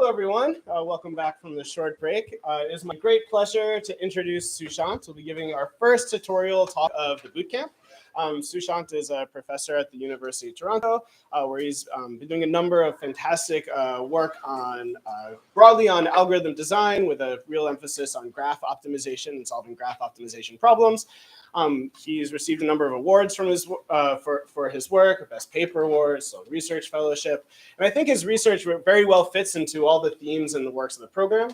Hello, everyone. Welcome back from the short break. It is my great pleasure to introduce Sushant. We'll be giving our first tutorial talk of the bootcamp. Sushant is a professor at the University of Toronto, where he's been doing a number of fantastic work on broadly on algorithm design with a real emphasis on graph optimization and solving graph optimization problems. He's received a number of awards from his for his work, a Best Paper Award, so Research Fellowship, and I think his research very well fits into all the themes and the works of the program.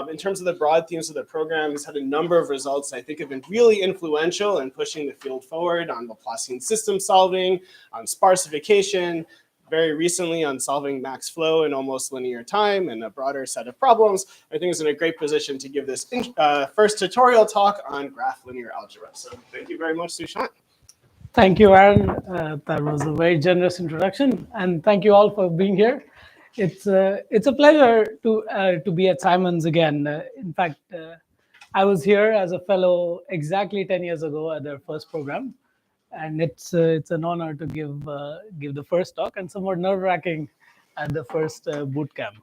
In terms of the broad themes of the program, he's had a number of results that I think have been really influential in pushing the field forward on Laplacian system solving, on sparsification, very recently on solving max flow in almost linear time and a broader set of problems. I think it's in a great position to give this first tutorial talk on graph linear algebra. So thank you very much, Sushant. Thank you, Aaron. That was a very generous introduction, and thank you all for being here. It's a pleasure to be at Simons again. In fact, I was here as a fellow exactly 10 years ago at their first program. And it's an honor to give the first talk, and somewhat nerve-wracking at the first boot camp.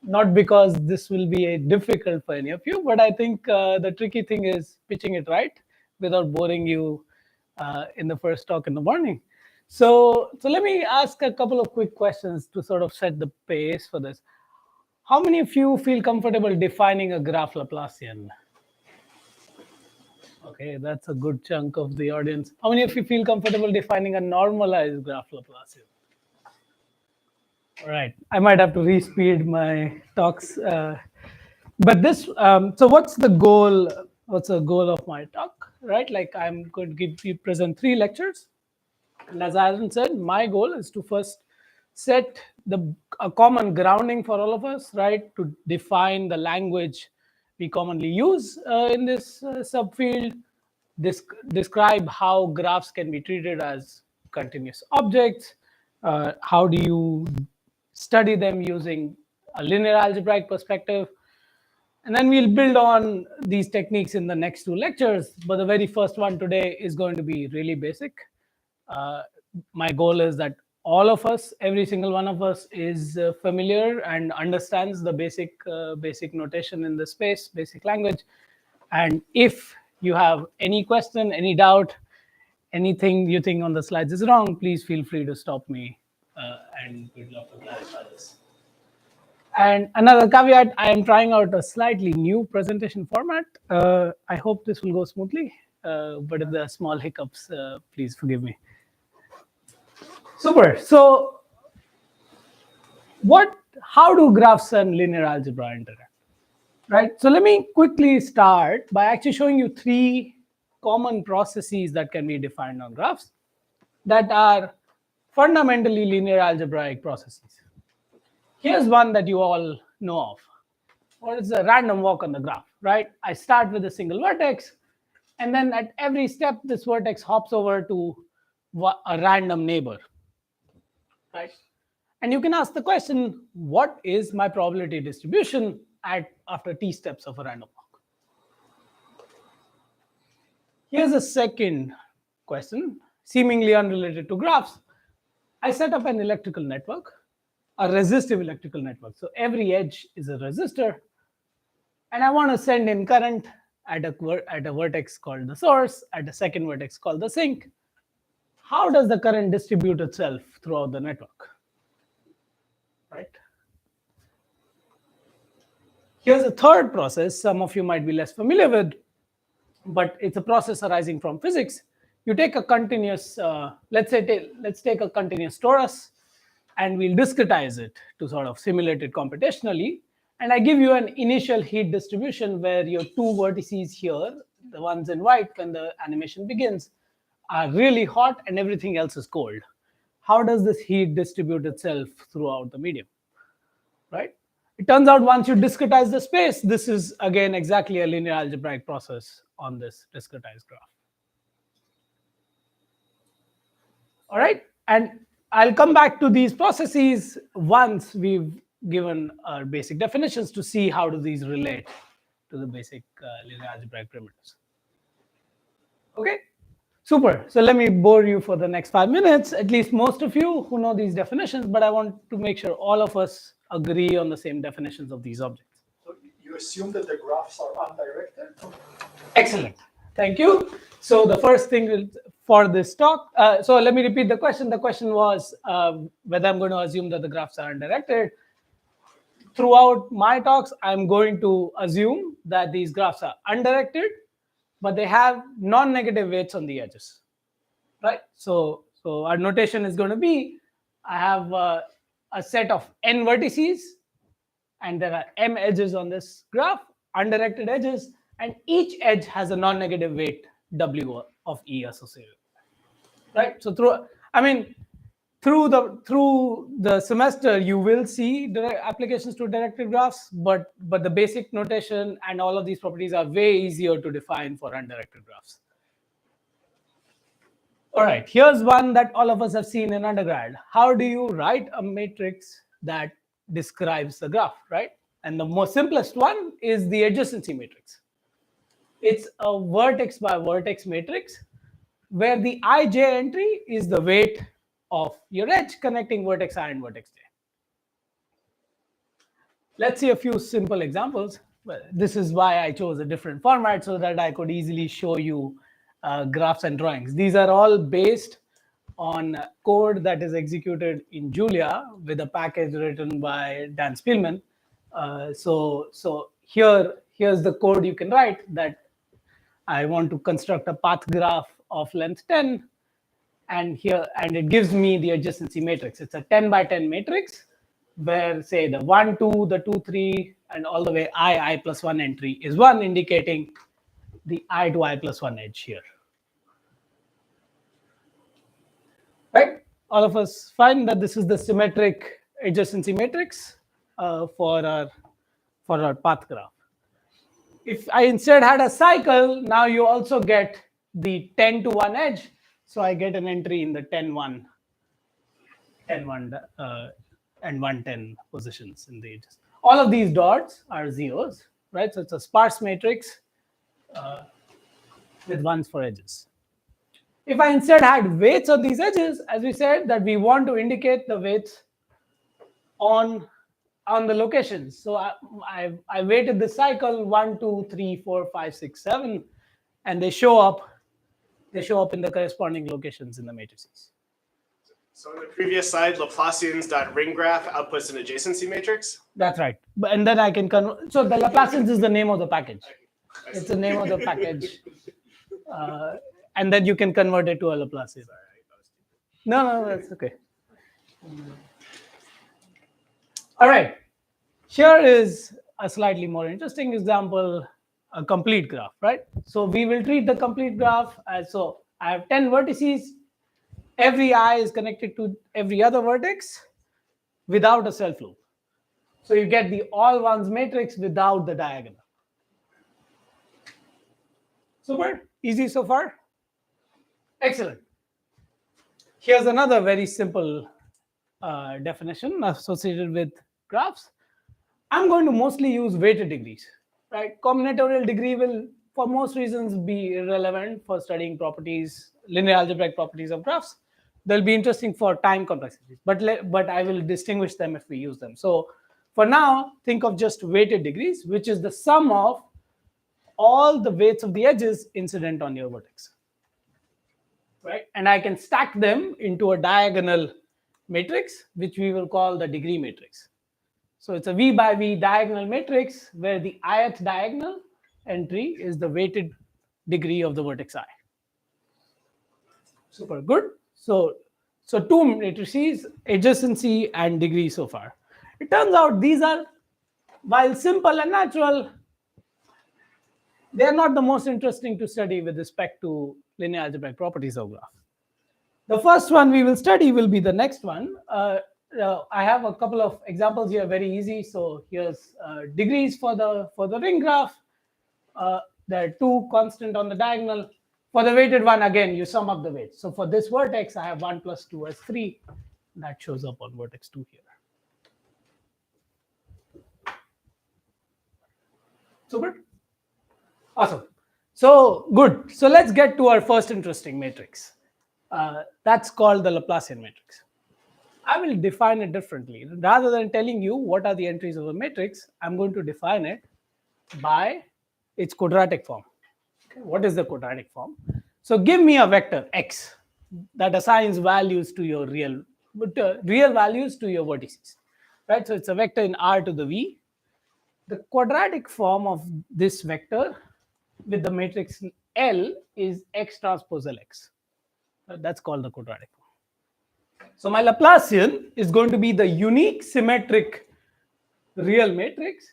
Not because this will be difficult for any of you, but I think the tricky thing is pitching it right without boring you in the first talk in the morning. So let me ask a couple of quick questions to sort of set the pace for this. How many of you feel comfortable defining a graph Laplacian? Okay, that's a good chunk of the audience. How many of you feel comfortable defining a normalized graph Laplacian? All right, I might have to re-speed my talks. But this, so what's the goal? What's the goal of my talk, right? Like I'm going to present 3 lectures. And as Aaron said, my goal is to first set a common grounding for all of us, right? To define the language we commonly use in this subfield, describe how graphs can be treated as continuous objects, how do you study them using a linear algebraic perspective, and then we'll build on these techniques in the next 2 lectures, but the very first one today is going to be really basic. My goal is that all of us, every single one of us, is familiar and understands the basic notation in the space, basic language. And if you have any question, any doubt, anything you think on the slides is wrong, please feel free to stop me, and we'd love to clarify this. And another caveat, I am trying out a slightly new presentation format. I hope this will go smoothly, but if there are small hiccups, please forgive me. Super. So how do graphs and linear algebra interact? Right. So let me quickly start by actually showing you 3 common processes that can be defined on graphs that are fundamentally linear algebraic processes. Here's one that you all know of. What is a random walk on the graph, right? I start with a single vertex, and then at every step, this vertex hops over to a random neighbor. Right? And you can ask the question, what is my probability distribution after t steps of a random walk? Here's a second question, seemingly unrelated to graphs. I set up an electrical network, a resistive electrical network. So every edge is a resistor, and I want to send in current at a vertex called the source, at a second vertex called the sink. How does the current distribute itself throughout the network? Right. Here's a third process some of you might be less familiar with, but it's a process arising from physics. You take a continuous, let's take a continuous torus, and we'll discretize it to sort of simulate it computationally. And I give you an initial heat distribution where your 2 vertices here, the ones in white when the animation begins, are really hot and everything else is cold. How does this heat distribute itself throughout the medium? Right? It turns out once you discretize the space, this is again exactly a linear algebraic process on this discretized graph. All right, and I'll come back to these processes once we've given our basic definitions to see how do these relate to the basic linear algebraic primitives. Okay, super. So let me bore you for the next 5 minutes, at least most of you who know these definitions, but I want to make sure all of us agree on the same definitions of these objects. So you assume that the graphs are undirected? Excellent. Thank you. So the first thing for this talk, so let me repeat the question. The question was whether I'm going to assume that the graphs are undirected. Throughout my talks, I'm going to assume that these graphs are undirected, but they have non-negative weights on the edges, right? So our notation is going to be, I have a set of n vertices, and there are m edges on this graph, undirected edges, and each edge has a non-negative weight w of e associated, right? So through the semester, you will see direct applications to directed graphs, but the basic notation and all of these properties are way easier to define for undirected graphs. All right, here's one that all of us have seen in undergrad. How do you write a matrix that describes the graph, right? And the most simplest one is the adjacency matrix. It's a vertex by vertex matrix where the ij entry is the weight of your edge connecting vertex I and vertex j. Let's see a few simple examples. Well, this is why I chose a different format so that I could easily show you graphs and drawings. These are all based on code that is executed in Julia with a package written by Dan Spielman. So here's the code you can write that I want to construct a path graph of length 10, and it gives me the adjacency matrix. It's a 10 by 10 matrix where, say, the 1, 2, the 2, 3, and all the way I plus 1 entry is 1, indicating the I to I plus 1 edge here. Right? All of us find that this is the symmetric adjacency matrix for our path graph. If I instead had a cycle, now you also get the 10 to 1 edge. So I get an entry in the 10, 1, 10, 1, and 110 positions in the edges. All of these dots are zeros, right? So it's a sparse matrix with ones for edges. If I instead had weights on these edges, as we said, that we want to indicate the weights on the locations. So I weighted the cycle 1, 2, 3, 4, 5, 6, 7, and they show up in the corresponding locations in the matrices. So on the previous slide, Laplacians.ring graph outputs an adjacency matrix. That's right. And then I can convert. So the Laplacians is the name of the package. It's the name of the package. And then you can convert it to a Laplacian. No, that's okay. All right. Here is a slightly more interesting example, a complete graph, right? So we will treat the complete graph as, so I have 10 vertices. Every I is connected to every other vertex without a self loop. So you get the all ones matrix without the diagonal. Super, easy so far? Excellent. Here's another very simple definition associated with graphs. I'm going to mostly use weighted degrees, right? Combinatorial degree will, for most reasons, be irrelevant for studying properties, linear algebraic properties of graphs. They'll be interesting for time complexities, but I will distinguish them if we use them. So for now, think of just weighted degrees, which is the sum of all the weights of the edges incident on your vertex, right? And I can stack them into a diagonal matrix, which we will call the degree matrix. So it's a V by V diagonal matrix where the ith diagonal entry is the weighted degree of the vertex I. Super good. So two matrices, adjacency and degree so far. It turns out these are, while simple and natural, they are not the most interesting to study with respect to linear algebraic properties of graph. The first one we will study will be the next one. I have a couple of examples here, very easy. So here's degrees for the ring graph. There are two constant on the diagonal. For the weighted one, again, you sum up the weights. So for this vertex, I have 1 plus 2 as 3. That shows up on vertex 2 here. Super. Awesome. So good. So let's get to our first interesting matrix. That's called the Laplacian matrix. I will define it differently. Rather than telling you what are the entries of a matrix, I'm going to define it by its quadratic form. Okay, what is the quadratic form? So give me a vector x that assigns values to your real values to your vertices, right? So it's a vector in R to the V. The quadratic form of this vector with the matrix L is x transpose Lx. That's called the quadratic form. So my Laplacian is going to be the unique symmetric real matrix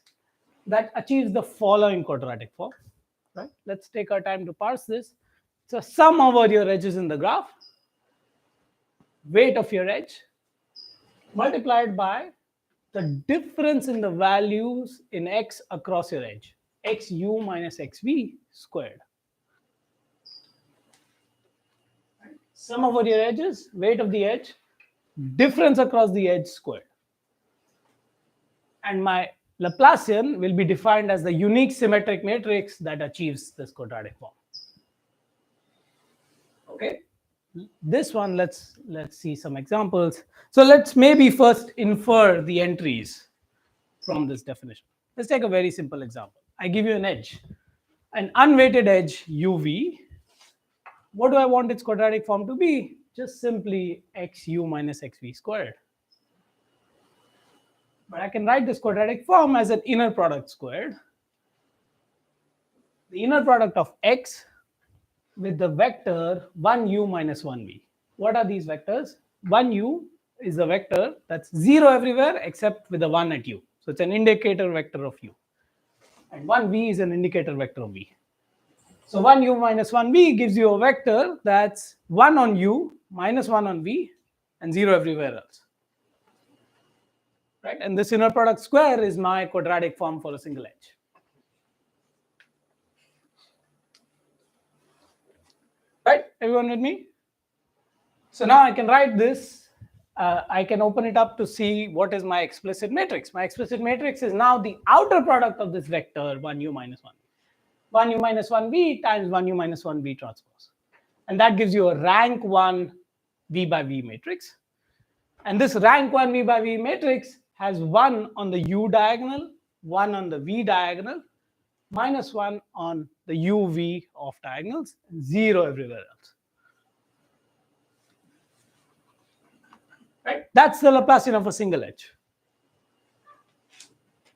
that achieves the following quadratic form. Right? Let's take our time to parse this. So sum over your edges in the graph, weight of your edge, multiplied by the difference in the values in x across your edge, xu minus xv squared. Sum over your edges, weight of the edge, difference across the edge squared. And my Laplacian will be defined as the unique symmetric matrix that achieves this quadratic form. Okay, this one, let's see some examples. So let's maybe first infer the entries from this definition. Let's take a very simple example. I give you an edge, an unweighted edge uv. What do I want its quadratic form to be? Just simply xu minus xv squared. But I can write this quadratic form as an inner product squared. The inner product of x with the vector 1u minus 1v. What are these vectors? 1u is a vector that's 0 everywhere except with a 1 at u. So it's an indicator vector of u. And 1v is an indicator vector of v. So 1u minus 1v gives you a vector that's 1 on u, minus 1 on v, and 0 everywhere else. Right? And this inner product square is my quadratic form for a single edge. Right? Everyone with me? So now I can write this. I can open it up to see what is my explicit matrix. My explicit matrix is now the outer product of this vector 1u minus 1v. 1u minus 1v times 1u minus 1v transpose. And that gives you a rank 1 v by v matrix. And this rank 1 v by v matrix has 1 on the u diagonal, 1 on the v diagonal, minus 1 on the uv off diagonals, and 0 everywhere else. Right? That's the Laplacian of a single edge.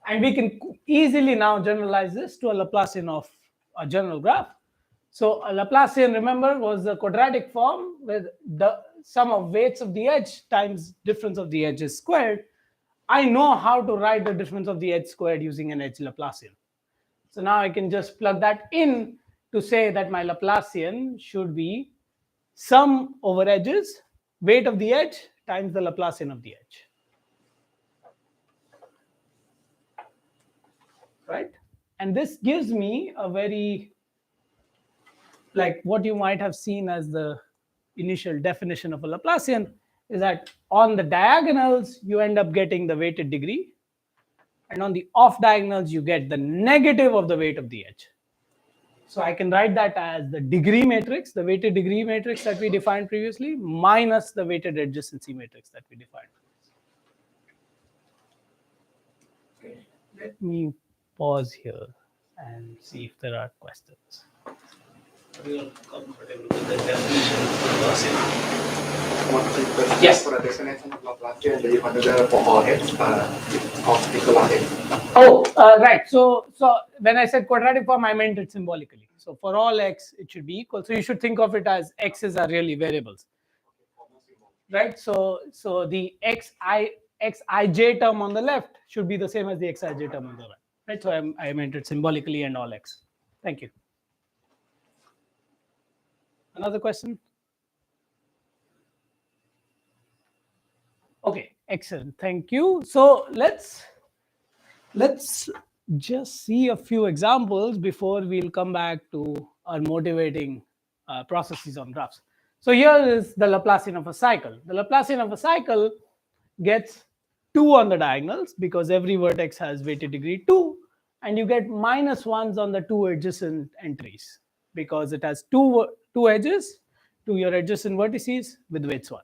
And we can easily now generalize this to a Laplacian of a general graph. So a Laplacian, remember, was the quadratic form with the sum of weights of the edge times difference of the edges squared. I know how to write the difference of the edge squared using an edge Laplacian. So now I can just plug that in to say that my Laplacian should be sum over edges, weight of the edge times the Laplacian of the edge. Right? And this gives me a very, like what you might have seen as the initial definition of a Laplacian is that on the diagonals, you end up getting the weighted degree. And on the off diagonals, you get the negative of the weight of the edge. So I can write that as the degree matrix, the weighted degree matrix that we defined previously, minus the weighted adjacency matrix that we defined. Okay. Let me pause here and see if there are questions. Are you comfortable with the definition of Laplacian? One quick question. Yes. For the definition of Laplacian, do you consider for all x of the quadratic? Oh, right. So when I said quadratic form, I meant it symbolically. So for all x, it should be equal. So you should think of it as x's are really variables, right? So the xij term on the left should be the same as the xij term on the right, right? So I meant it symbolically and all x. Thank you. Another question? Okay, excellent. Thank you. So let's just see a few examples before we'll come back to our motivating processes on graphs. So here is the Laplacian of a cycle. The Laplacian of a cycle gets 2 on the diagonals because every vertex has weighted degree 2, and you get minus 1s on the 2 adjacent entries because it has two edges to your adjacent vertices with weights 1.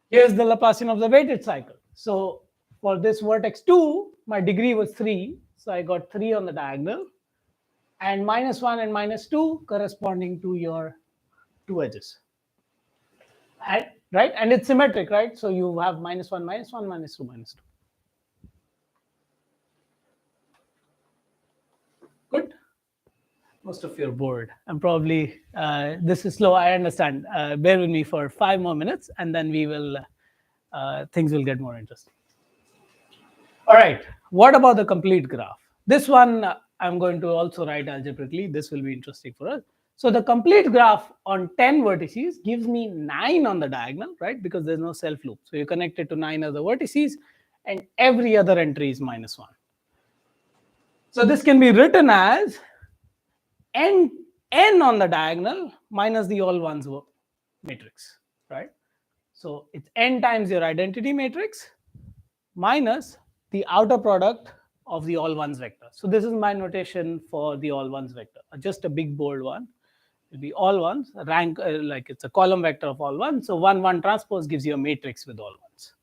Here's the Laplacian of the weighted cycle. So for this vertex 2, my degree was 3. So I got 3 on the diagonal. And -1 and -2 corresponding to your two edges. Right? And it's symmetric, right? So you have -1, -1, -2, -2. Good. Most of you are bored. I'm probably, this is slow, I understand. Bear with me for 5 more minutes and then we will, things will get more interesting. All right, what about the complete graph? This one, I'm going to also write algebraically. This will be interesting for us. So the complete graph on 10 vertices gives me 9 on the diagonal, right? Because there's no self loop. So you connect it to 9 other vertices and every other entry is -1. So this can be written as n on the diagonal minus the all ones matrix, right? So it's n times your identity matrix minus the outer product of the all ones vector. So this is my notation for the all ones vector, just a big bold one. It'll be all ones, rank, like it's a column vector of all ones. So 1, 1 transpose gives you a matrix with all ones.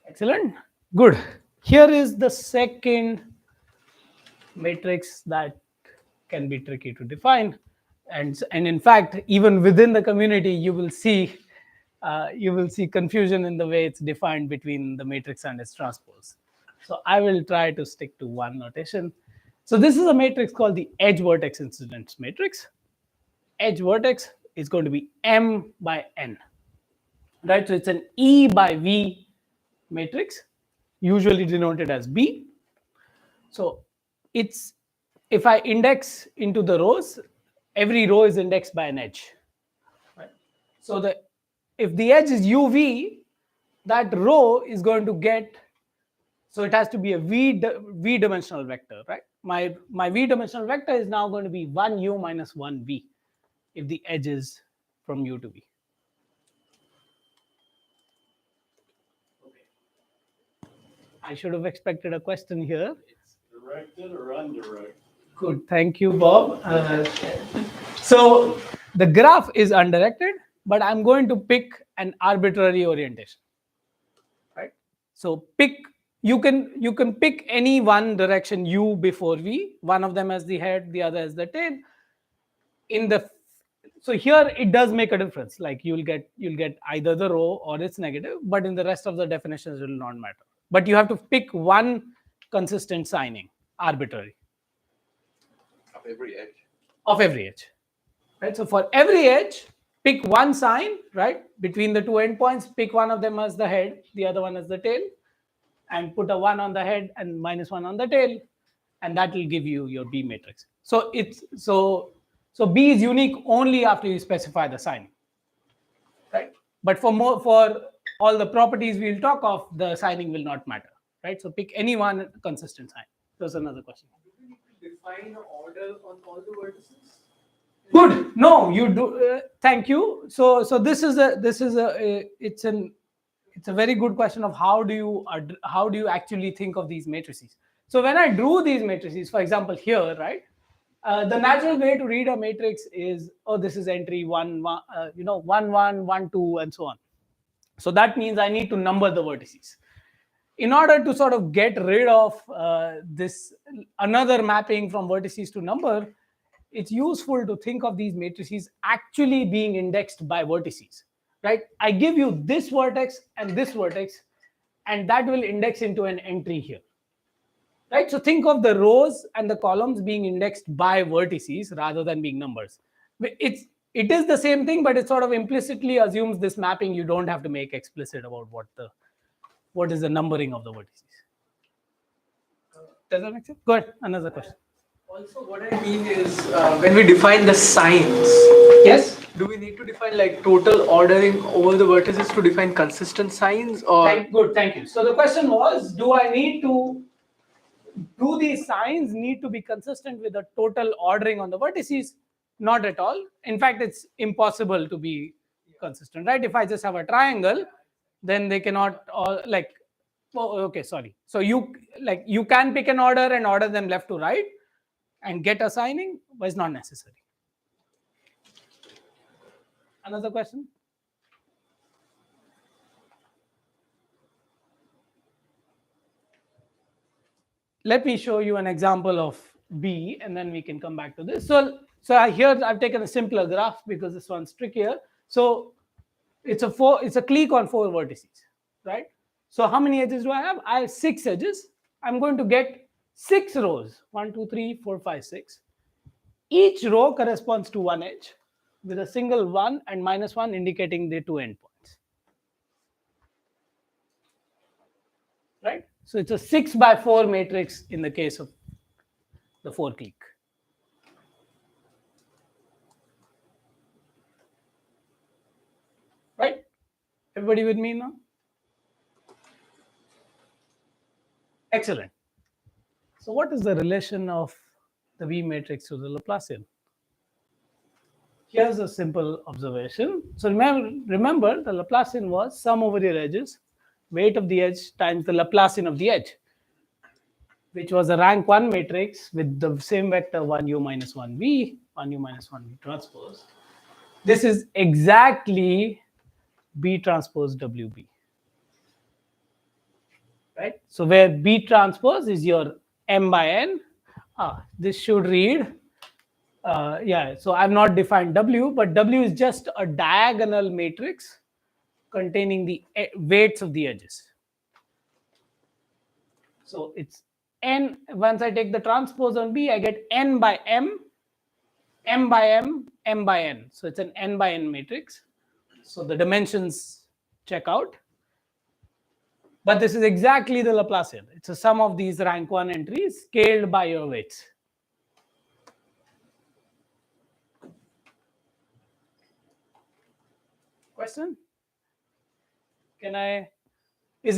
Excellent. Good. Here is the second matrix that can be tricky to define. And in fact, even within the community, you will see confusion in the way it's defined between the matrix and its transpose. So I will try to stick to one notation. So this is a matrix called the edge vertex incidence matrix. Edge vertex is going to be M by N, right? So it's an E by V matrix, usually denoted as B. So it's, if I index into the rows, every row is indexed by an edge, right? So if the edge is UV, that row is going to get, so it has to be a V dimensional vector, right? My V dimensional vector is now going to be 1U minus 1V if the edge is from U to V. I should have expected a question here. It's directed or undirected? Good, thank you, Bob. So the graph is undirected, but I'm going to pick an arbitrary orientation, right? So you can pick any one direction U before V. One of them as the head, the other as the tail. So here it does make a difference. Like you'll get either the row or it's negative, but in the rest of the definitions it will not matter. But you have to pick one consistent signing, arbitrary. Of every edge. Of every edge, right? So for every edge, pick one sign, right? Between the two endpoints, pick one of them as the head, the other one as the tail, and put a 1 on the head and -1 on the tail, and that will give you your B matrix. So so B is unique only after you specify the sign, right? But for all the properties we'll talk of, the signing will not matter, right? So pick any one consistent sign. There's another question. Do we need to define order on all the vertices? Good. No, you do. Thank you. So it's a very good question of how do you actually think of these matrices. So when I drew these matrices, for example, here, right? The natural way to read a matrix is, oh, this is entry 1, 1, 1, 1, 2, and so on. So that means I need to number the vertices. In order to sort of get rid of this another mapping from vertices to number, it's useful to think of these matrices actually being indexed by vertices, right? I give you this vertex, and that will index into an entry here, right? So think of the rows and the columns being indexed by vertices rather than being numbers. It is the same thing, but it sort of implicitly assumes this mapping. You don't have to make explicit about what is the numbering of the vertices. Does that make sense? Go ahead, another question. Also, what I mean is when we define the signs, Yes. do we need to define like total ordering over the vertices to define consistent signs, or Good, thank you. So the question was, do these signs need to be consistent with the total ordering on the vertices? Not at all. In fact, it's impossible to be consistent, right? If I just have a triangle, then they cannot all like, oh, okay, sorry. So you can pick an order and order them left to right and get a signing, but it's not necessary. Another question? Let me show you an example of B, and then we can come back to this. Here I've taken a simpler graph because this one's trickier. So it's a clique on 4 vertices, right? So how many edges do I have? I have 6 edges. I'm going to get 6 rows. 1, 2, 3, 4, 5, 6. Each row corresponds to 1 edge with a single 1 and -1 indicating the 2 endpoints. Right? So it's a 6 by 4 matrix in the case of the 4 clique. Right? Everybody with me now? Excellent. So what is the relation of the B matrix to the Laplacian? Here's a simple observation. So remember the Laplacian was sum over your edges, weight of the edge times the Laplacian of the edge, which was a rank 1 matrix with the same vector 1u minus 1v, 1u minus 1v transpose. This is exactly B transpose WB. Right? So where B transpose is your M by N. This should read, so I've not defined W, but W is just a diagonal matrix containing the weights of the edges. So it's N, once I take the transpose on B, I get N by M, M by M, M by N. So it's an N by N matrix. So the dimensions check out. But this is exactly the Laplacian. It's a sum of these rank 1 entries scaled by your weights. Question? Is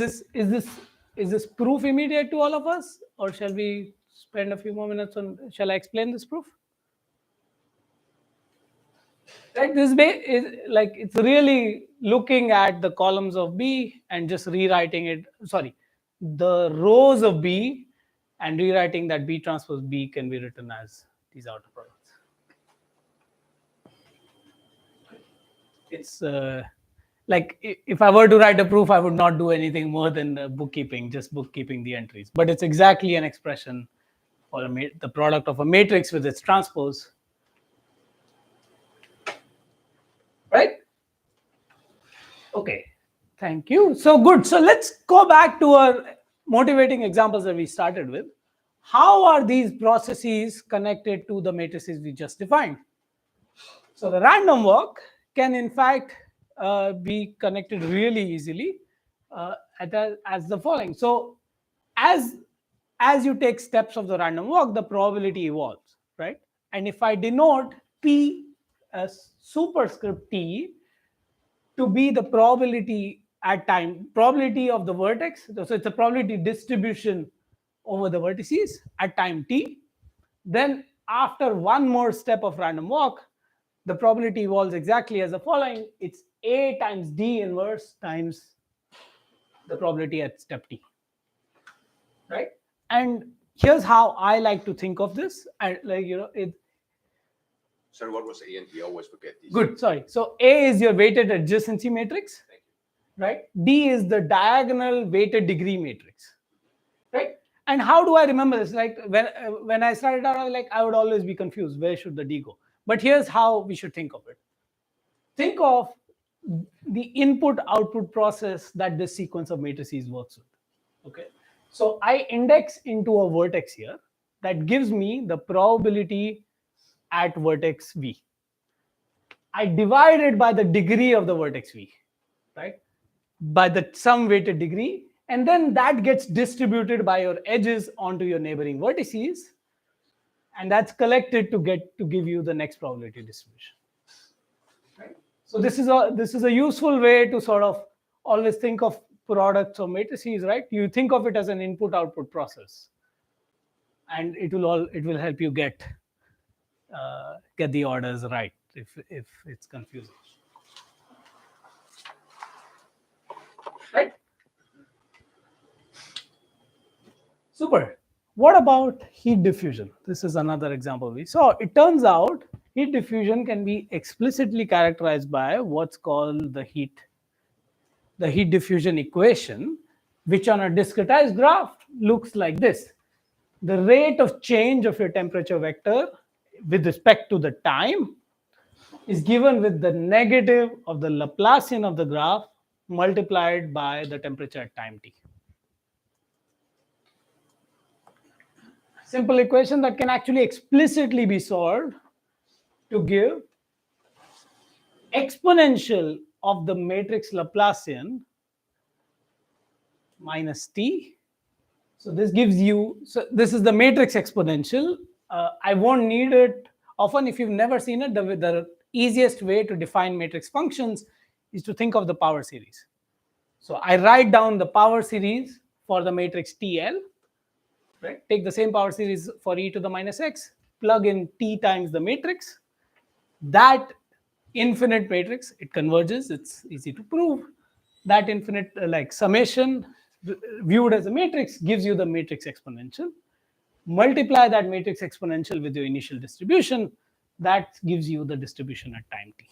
this proof immediate to all of us, or shall we spend a few more minutes on? Shall I explain this proof? Right, this is like it's really looking at the columns of B and just rewriting it. Sorry, the rows of B and rewriting that B transpose B can be written as these outer products. It's like if I were to write a proof, I would not do anything more than bookkeeping, just bookkeeping the entries. But it's exactly an expression for the product of a matrix with its transpose. Right? Okay, thank you. So good. So let's go back to our motivating examples that we started with. How are these processes connected to the matrices we just defined? So the random walk can in fact be connected really easily as the following. So as you take steps of the random walk, the probability evolves, right? And if I denote P as superscript T to be the probability at time, probability of the vertex, so it's a probability distribution over the vertices at time t, then after one more step of random walk, the probability evolves exactly as the following. It's A times D inverse times the probability at step t, right? And here's how I like to think of this. And Sorry, what was A and T? I always forget these. Good, sorry. So A is your weighted adjacency matrix, right? D is the diagonal weighted degree matrix, right? And how do I remember this? Like when I started out, I would always be confused. Where should the D go? But here's how we should think of it. Think of the input-output process that this sequence of matrices works with. Okay. So I index into a vertex here that gives me the probability at vertex V. I divide it by the degree of the vertex V, right? By the sum weighted degree, and then that gets distributed by your edges onto your neighboring vertices, and that's collected to give you the next probability distribution. Right? So this is a useful way to sort of always think of products of matrices, right? You think of it as an input-output process, and it will help you get the orders right if it's confusing. Right? Super. What about heat diffusion? This is another example we saw. It turns out Heat diffusion can be explicitly characterized by what's called the heat diffusion equation, which on a discretized graph looks like this. The rate of change of your temperature vector with respect to the time is given with the negative of the Laplacian of the graph multiplied by the temperature at time t. Simple equation that can actually explicitly be solved to give exponential of the matrix Laplacian minus t. So this gives you, so this is the matrix exponential. I won't need it often. If you've never seen it, the easiest way to define matrix functions is to think of the power series. So I write down the power series for the matrix TL, right? Take the same power series for e to the minus x, plug in t times the matrix. That infinite matrix, it converges, it's easy to prove. That infinite like summation viewed as a matrix gives you the matrix exponential. Multiply that matrix exponential with your initial distribution, that gives you the distribution at time t.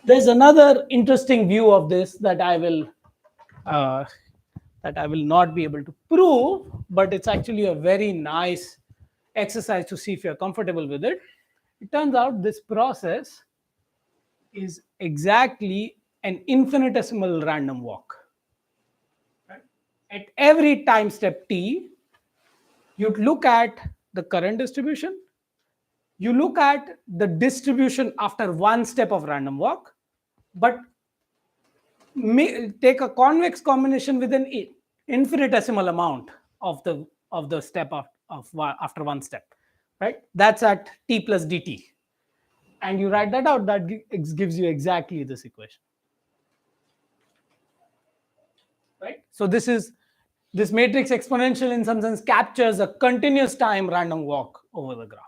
There's another interesting view of this that I will not be able to prove, but it's actually a very nice exercise to see if you're comfortable with it. It turns out this process is exactly an infinitesimal random walk. Right? At every time step t, you'd look at the current distribution, you look at the distribution after one step of random walk, but take a convex combination with an infinitesimal amount of the step after one step, right? That's at t plus dt, and you write that out. That gives you exactly this equation, right? So this matrix exponential in some sense captures a continuous time random walk over the graph.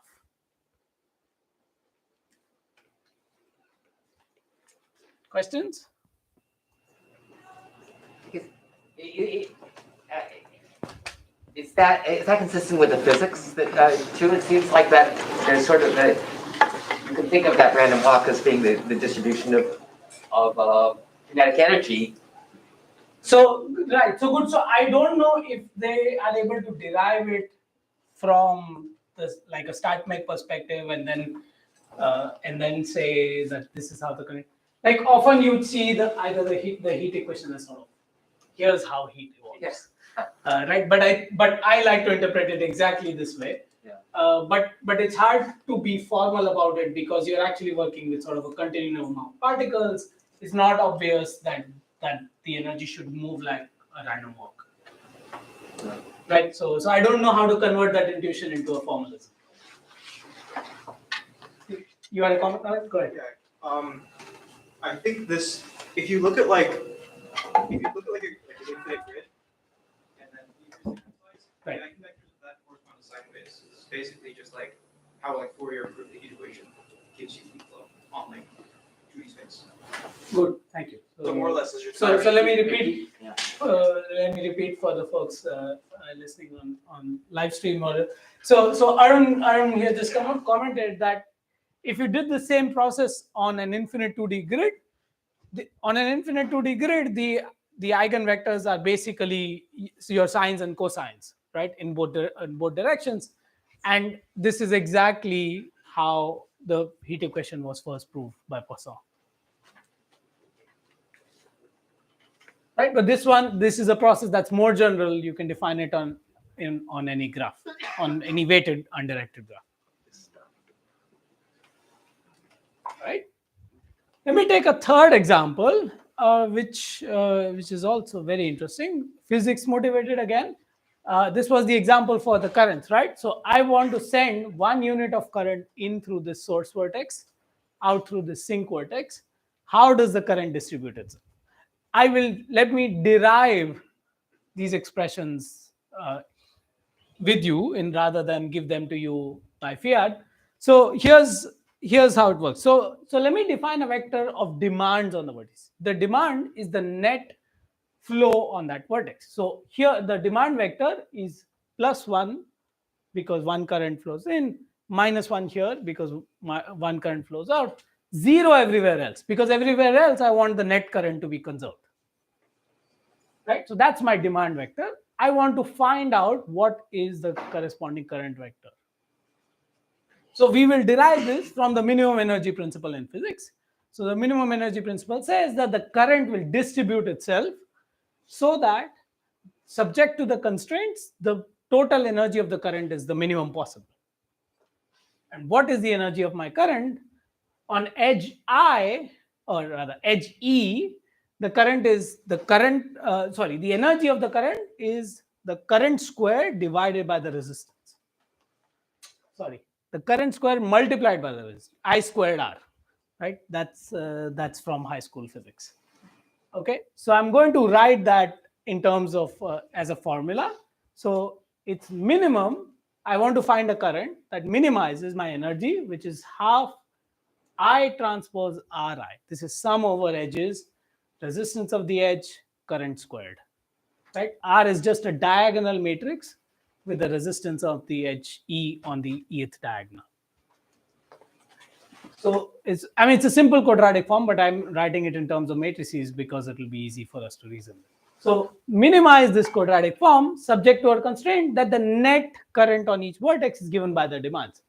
Questions? Is that consistent with the physics that too? It seems like that there's sort of you can think of that random walk as being the distribution of kinetic energy. So right, so good. So I don't know if they are able to derive it from this like a statmech perspective, and then say that this is how the connect. Like often you'd see either the heat equation as sort of here's how heat evolves. Yes. Right, but I like to interpret it exactly this way. Yeah. But it's hard to be formal about it because you're actually working with sort of a continuum of particles. It's not obvious that the energy should move like a random walk. Right. So I don't know how to convert that intuition into a formalism. You want to comment on it? Go ahead. Yeah. I think this. If you look at like an infinite grid, and then you simplify, Right. I think that corresponds to sine waves. This is basically just like how like Fourier proved the heat equation gives you heat flow on like 2D space. Good. Thank you. So more or less, is your So let me repeat. Yeah. Let me repeat for the folks listening on live stream. So Arun here just commented that if you did the same process on an infinite 2D grid, the eigenvectors are basically your sines and cosines, right, in both directions, and this is exactly how the heat equation was first proved by Poisson. Right, but this is a process that's more general. You can define it on any graph, on any weighted undirected graph. Right. Let me take a third example, which is also very interesting. Physics motivated again. This was the example for the currents, right? So I want to send 1 unit of current in through this source vertex, out through this sink vertex. How does the current distribute itself? Let me derive these expressions with you rather than give them to you by fiat. So here's how it works. So let me define a vector of demands on the vertex. The demand is the net flow on that vertex. So here the demand vector is +1 because one current flows in, -1 here because one current flows out, 0 everywhere else, because everywhere else I want the net current to be conserved. Right? So that's my demand vector. I want to find out what is the corresponding current vector. So we will derive this from the minimum energy principle in physics. So the minimum energy principle says that the current will distribute itself so that, subject to the constraints, the total energy of the current is the minimum possible. And what is the energy of my current? On edge I, or rather edge E, the current is the the energy of the current is the current square divided by the resistance. Sorry, the current square multiplied by the resistance, I squared R, right? That's from high school physics. Okay, so I'm going to write that in terms of as a formula. So it's minimum. I want to find a current that minimizes my energy, which is half I transpose Ri. This is sum over edges, resistance of the edge, current squared. Right? R is just a diagonal matrix with the resistance of the edge E on the eth diagonal. So it's a simple quadratic form, but I'm writing it in terms of matrices because it will be easy for us to reason. So minimize this quadratic form subject to our constraint that the net current on each vertex is given by the demands.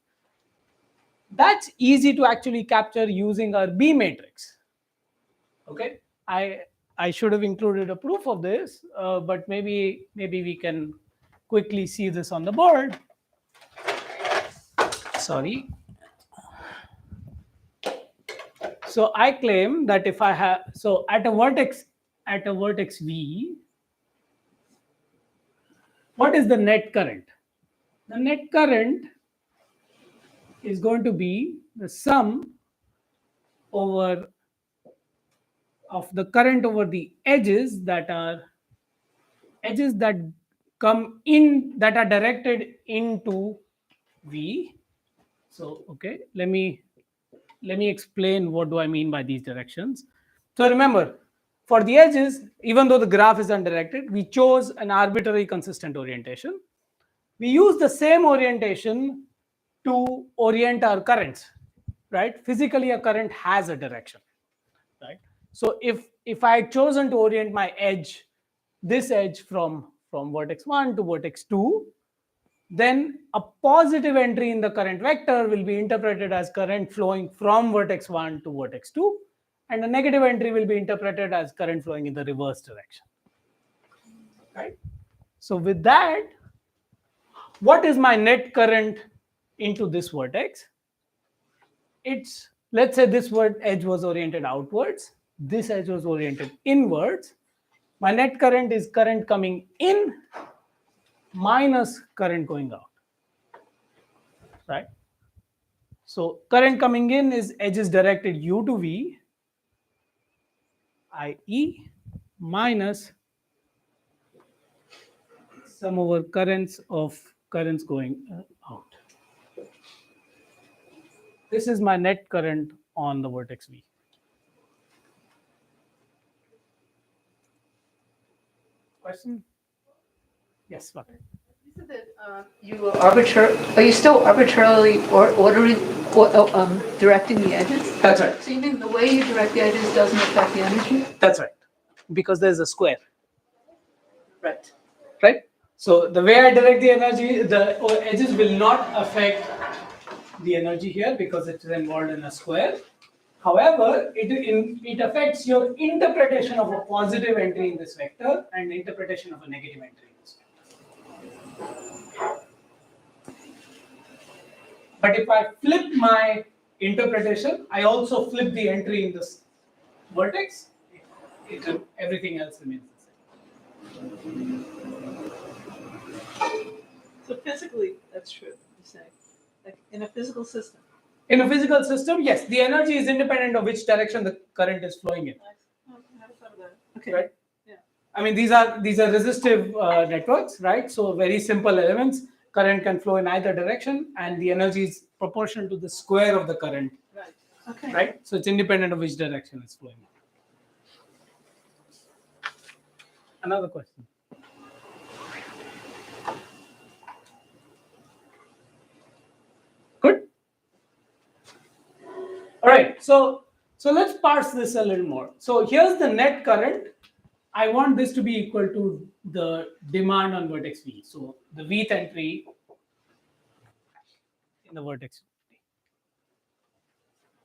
That's easy to actually capture using our B matrix. Okay, I should have included a proof of this, but maybe we can quickly see this on the board. Sorry. So I claim that if I have, so at a vertex V, what is the net current? The net current is going to be the sum of the current over the edges that come in, that are directed into V. So okay, let me explain what do I mean by these directions. So remember, for the edges, even though the graph is undirected, we chose an arbitrary consistent orientation. We use the same orientation to orient our currents, right? Physically, a current has a direction, right? So if I had chosen to orient my edge, this edge from vertex 1 to vertex 2, then a positive entry in the current vector will be interpreted as current flowing from vertex 1 to vertex 2, and a negative entry will be interpreted as current flowing in the reverse direction. Right? So with that, what is my net current into this vertex? It's, let's say this edge was oriented outwards, this edge was oriented inwards. My net current is current coming in minus current going out. Right? So current coming in is edges directed U to V, i.e. minus sum over currents going out. This is my net current on the vertex V. Question? Yes, Vaka. You said that are you still arbitrarily directing the edges? That's right. So you mean the way you direct the edges doesn't affect the energy? That's right. Because there's a square. Right. Right? So the way I direct the energy, the edges will not affect the energy here because it is involved in a square. However, it affects your interpretation of a positive entry in this vector and interpretation of a negative entry in this vector. But if I flip my interpretation, I also flip the entry in this vertex, everything else remains the same. So physically, that's true, you say. Like in a physical system. In a physical system, yes, the energy is independent of which direction the current is flowing in. I never thought of that. Okay. Right? Yeah. I mean, these are resistive networks, right? So very simple elements. Current can flow in either direction, and the energy is proportional to the square of the current. Right. Okay. Right? So it's independent of which direction it's flowing in. Another question. So let's parse this a little more. So here's the net current. I want this to be equal to the demand on vertex V. So the Vth entry in the vertex.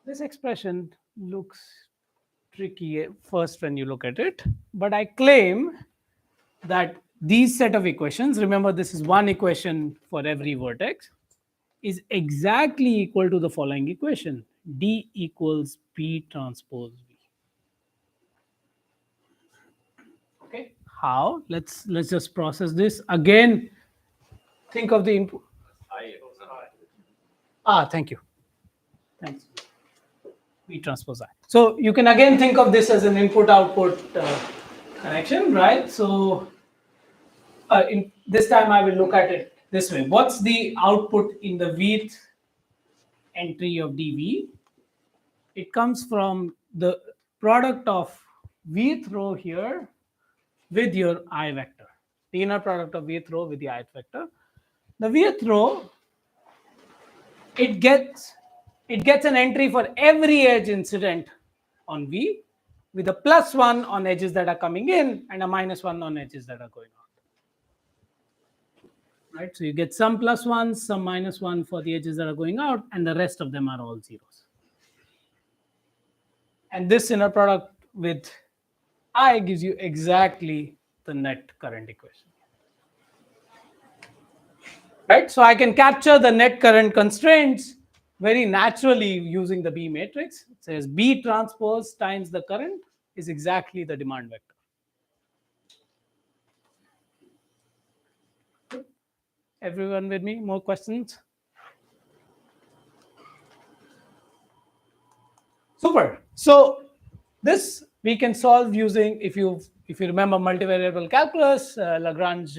This expression looks tricky first when you look at it, but I claim that these set of equations, remember this is one equation for every vertex, is exactly equal to the following equation: D equals B transpose V. Okay, how? Let's just process this again. Think of the input. Thank you. Thanks. B transpose I. So you can again think of this as an input-output connection, right? So in this time I will look at it this way. What's the output in the Vth entry of dV? It comes from the product of Vth row here with your I vector. The inner product of Vth row with the I vector. The Vth row, it gets an entry for every edge incident on V, with a +1 on edges that are coming in and a -1 on edges that are going out. Right? So you get some +1s, some -1 for the edges that are going out, and the rest of them are all zeros. And this inner product with I gives you exactly the net current equation. Right? So I can capture the net current constraints very naturally using the B matrix. It says B transpose times the current is exactly the demand vector. Everyone with me? More questions? Super. So this we can solve using, if you remember multivariable calculus, Lagrange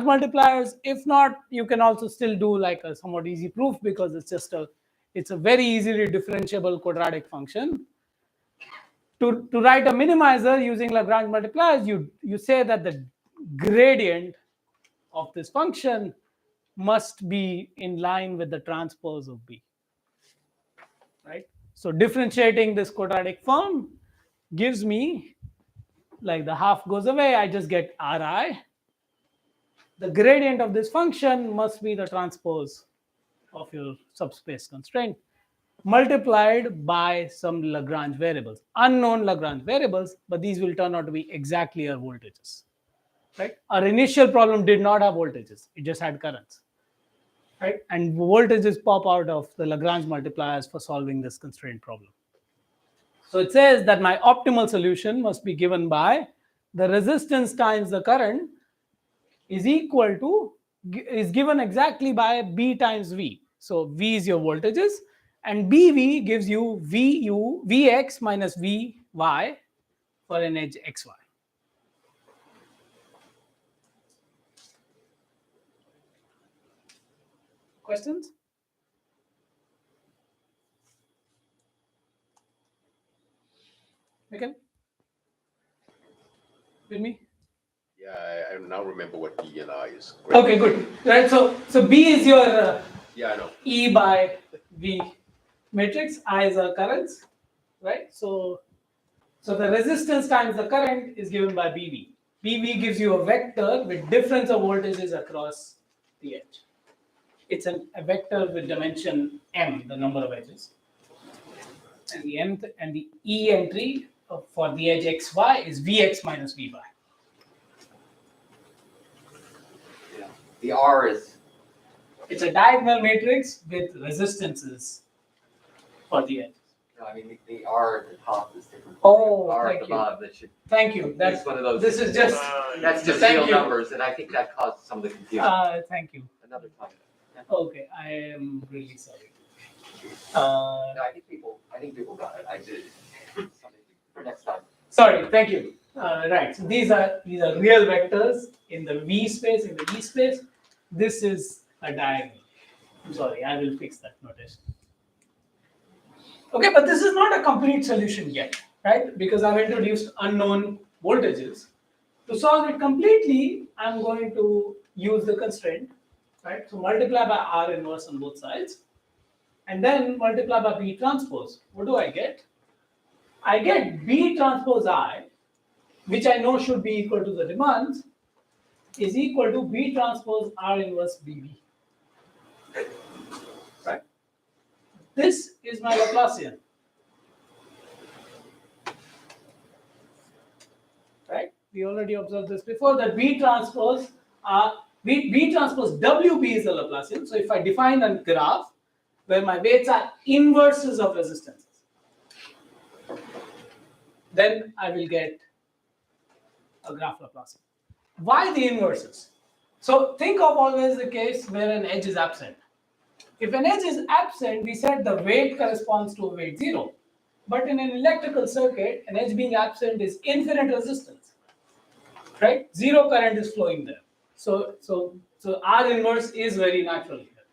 multipliers. If not, you can also still do like a somewhat easy proof, because it's a very easily differentiable quadratic function. To write a minimizer using Lagrange multipliers, you say that the gradient of this function must be in line with the transpose of B. Right? So differentiating this quadratic form gives me, like the half goes away, I just get Ri. The gradient of this function must be the transpose of your subspace constraint multiplied by some Lagrange variables, unknown Lagrange variables, but these will turn out to be exactly our voltages. Right? Our initial problem did not have voltages, it just had currents. Right? And voltages pop out of the Lagrange multipliers for solving this constraint problem. So it says that my optimal solution must be given by the resistance times the current is given exactly by B times V. So V is your voltages, and BV gives you Vx minus Vy for an edge xy. Questions? Okay. With me? Yeah, I now remember what B and I is. Okay, good. Right. So B is your Yeah, I know. E by V matrix. I is our currents. Right. So the resistance times the current is given by BV. BV gives you a vector with difference of voltages across the edge. It's a vector with dimension m, the number of edges. And the nth and the E entry for the edge xy is Vx minus Vy. Yeah. The R is. It's a diagonal matrix with resistances for the edge. No, I mean the R at the top is different. Oh, The R thank at the you. bottom. That should. Thank you. That's one of those. This is just. That's just Thank real you. numbers, and I think that caused some of the confusion. Thank you. Another time. Okay, I am really sorry. No, I think people got it. I did. For next time. Sorry, thank you. Right, so these are real vectors in the V space, in the E space. This is a diagonal. I'm sorry, I will fix that notation. Okay, but this is not a complete solution yet, right? Because I've introduced unknown voltages. To solve it completely, I'm going to use the constraint, right? So multiply by R inverse on both sides. and then multiply by B transpose. What do I get? I get B transpose I, which I know should be equal to the demands, is equal to B transpose R inverse BB. Right? This is my Laplacian. Right? We already observed this before, that B transpose WB is the Laplacian. So if I define a graph where my weights are inverses of resistances, then I will get a graph Laplacian. Why the inverses? So think of always the case where an edge is absent. If an edge is absent, we said the weight corresponds to a weight 0. But in an electrical circuit, an edge being absent is infinite resistance. Right? Zero current is flowing there. So R inverse is very natural here.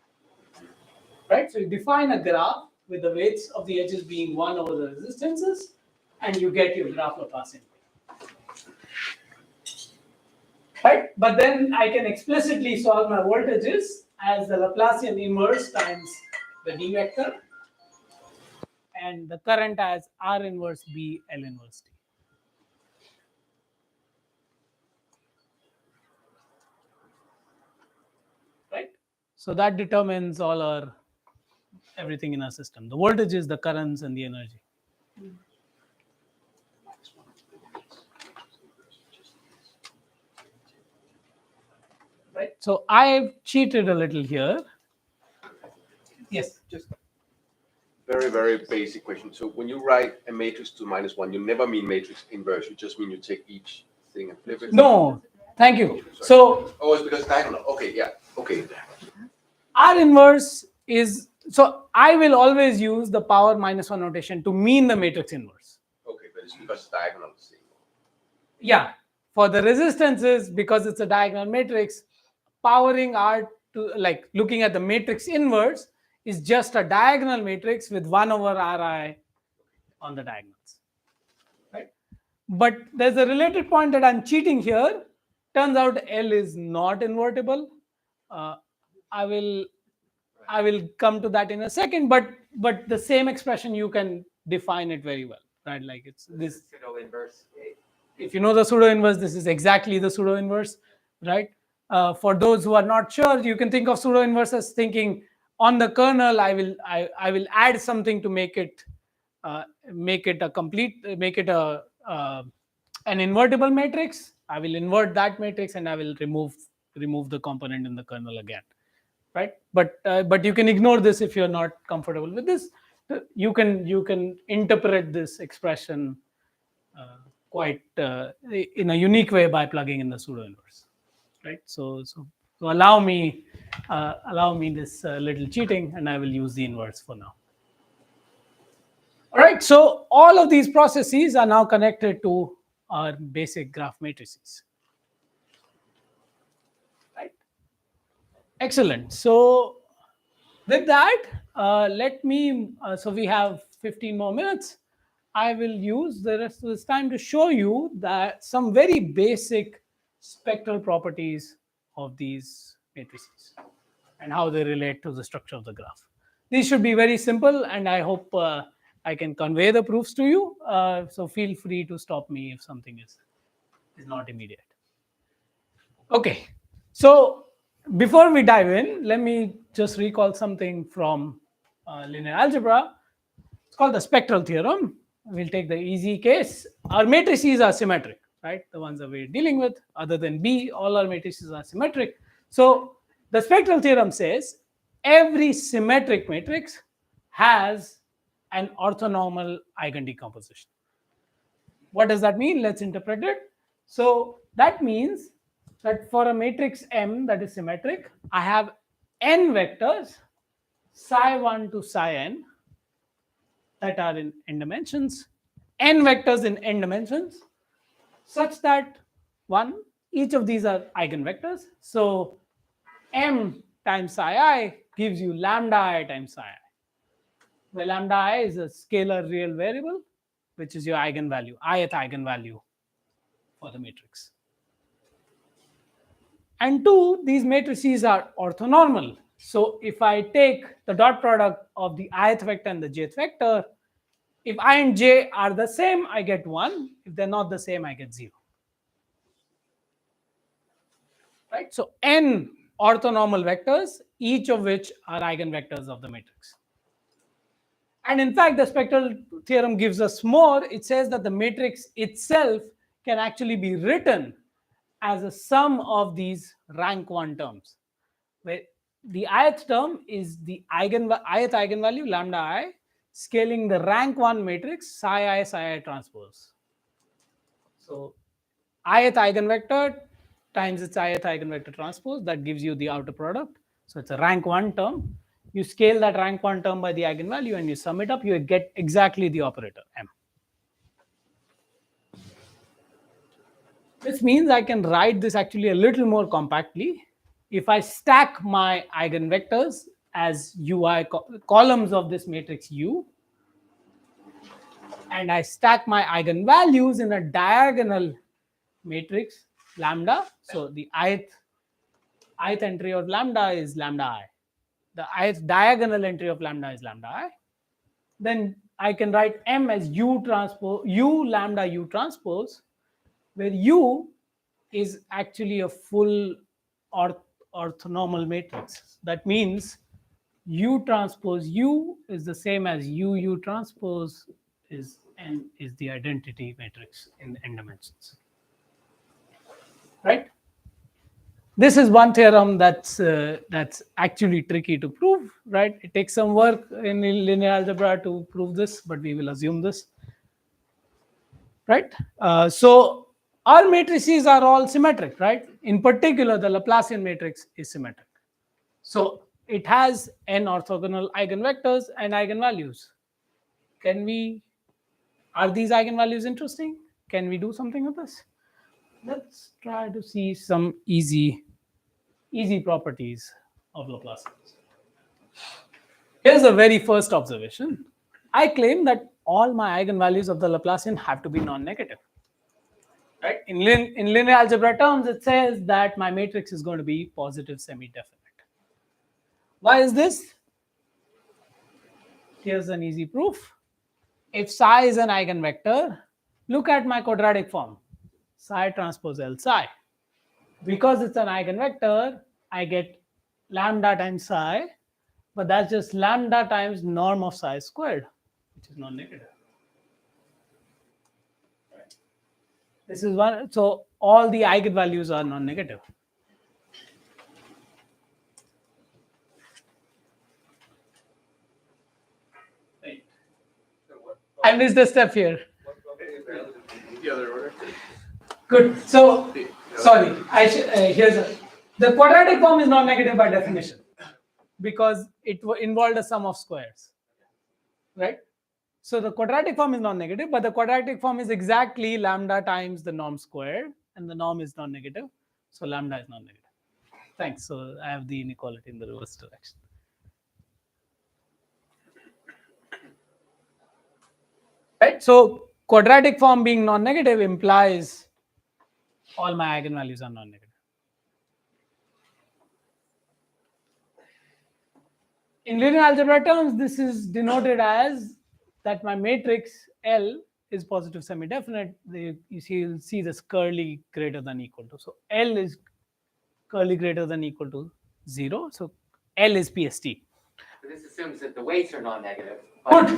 Right? So you define a graph with the weights of the edges being 1 over the resistances, and you get your graph Laplacian. Right? But then I can explicitly solve my voltages as the Laplacian inverse times the D vector, and the current as R inverse B L inverse T. Right? So that determines everything in our system. The voltages, the currents, and the energy. Right. So I've cheated a little here. Yes. Just very, very basic question. So when you write a matrix to -1, you never mean matrix inverse. You just mean you take each thing and flip it? No. Thank you. So. Oh, it's because diagonal. Okay, yeah. Okay. R inverse is, so I will always use the power -1 notation to mean the matrix inverse. Okay, but it's because it's diagonal. Yeah. For the resistances, because it's a diagonal matrix, powering R to, like, looking at the matrix inverse is just a diagonal matrix with 1 over Ri on the diagonals. Right? But there's a related point that I'm cheating here. Turns out L is not invertible. I will come to that in a second, but the same expression, you can define it very well, right? Like it's this pseudo inverse. If you know the pseudo inverse, this is exactly the pseudo inverse, right? For those who are not sure, you can think of pseudo inverse as thinking on the kernel. I will add something to make it an invertible matrix. I will invert that matrix and I will remove the component in the kernel again, right? But you can ignore this if you're not comfortable with this. You can interpret this expression quite in a unique way by plugging in the pseudo inverse, right? So allow me this little cheating, and I will use the inverse for now. All right. So all of these processes are now connected to our basic graph matrices. Right. Excellent. So with that, so we have 15 more minutes. I will use the rest of this time to show you that some very basic spectral properties of these matrices and how they relate to the structure of the graph. These should be very simple, and I hope I can convey the proofs to you. So feel free to stop me if something is not immediate. Okay, so before we dive in, let me just recall something from linear algebra. It's called the spectral theorem. We'll take the easy case. Our matrices are symmetric, right? The ones that we're dealing with, other than B, all our matrices are symmetric. So the spectral theorem says every symmetric matrix has an orthonormal eigendecomposition. What does that mean? Let's interpret it. So that means that for a matrix M that is symmetric, I have n vectors, psi1 to psi n, that are in n dimensions, n vectors in n dimensions, such that each of these are eigenvectors. So m times psi I gives you lambda I times psi I, where lambda I is a scalar real variable, which is your eigenvalue, ith eigenvalue for the matrix. And two, these matrices are orthonormal. So if I take the dot product of the ith vector and the jth vector, if I and j are the same, I get 1. If they're not the same, I get 0. Right? So n orthonormal vectors, each of which are eigenvectors of the matrix. And in fact, the spectral theorem gives us more. It says that the matrix itself can actually be written as a sum of these rank 1 terms, where the ith term is the ith eigenvalue lambda I scaling the rank 1 matrix psi I transpose. So ith eigenvector times its ith eigenvector transpose, that gives you the outer product. So it's a rank 1 term. You scale that rank 1 term by the eigenvalue and you sum it up, you get exactly the operator M. This means I can write this actually a little more compactly. If I stack my eigenvectors as UI columns of this matrix U, and I stack my eigenvalues in a diagonal matrix lambda, so the ith entry of lambda is lambda I. The ith diagonal entry of lambda is lambda I. Then I can write M as U transpose, U lambda U transpose, where U is actually a full orthonormal matrix. That means U transpose U is the same as U transpose is N is the identity matrix in n dimensions. Right? This is one theorem that's actually tricky to prove, right? It takes some work in linear algebra to prove this, but we will assume this, right? So our matrices are all symmetric, right? In particular, the Laplacian matrix is symmetric. So it has n orthogonal eigenvectors and eigenvalues. Are these eigenvalues interesting? Can we do something with this? Let's try to see some easy properties of Laplacians. Here's the very first observation. I claim that all my eigenvalues of the Laplacian have to be non-negative. Right? In linear algebra terms, it says that my matrix is going to be positive semi-definite. Why is this? Here's an easy proof. If psi is an eigenvector, look at my quadratic form. Psi transpose L psi. Because it's an eigenvector, I get lambda times psi, but that's just lambda times norm of psi squared, which is non-negative. Right. This is one. So all the eigenvalues are non-negative. Right. I missed a step here. The other order. Good. So sorry. The quadratic form is non-negative by definition because it involved a sum of squares, right? So the quadratic form is non-negative, but the quadratic form is exactly lambda times the norm squared, and the norm is non-negative, so lambda is non-negative. Thanks. So I have the inequality in the reverse direction. Right. So quadratic form being non-negative implies all my eigenvalues are non-negative. In linear algebra terms, this is denoted as that my matrix L is positive semi-definite. You'll see this curly greater than equal to. So L is curly greater than equal to 0. So L is PST. So this assumes that the weights are non-negative. But,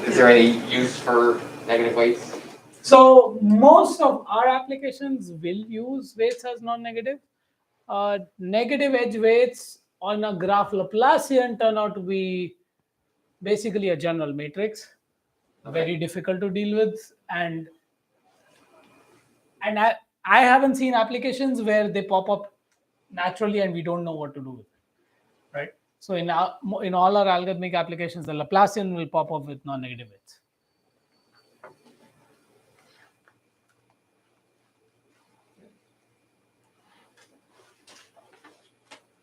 is there any use for negative weights? So most of our applications will use weights as non-negative. Negative edge weights on a graph Laplacian turn out to be basically a general matrix, very difficult to deal with, and I haven't seen applications where they pop up naturally and we don't know what to do with it, right? So in all our algorithmic applications, the Laplacian will pop up with non-negative weights.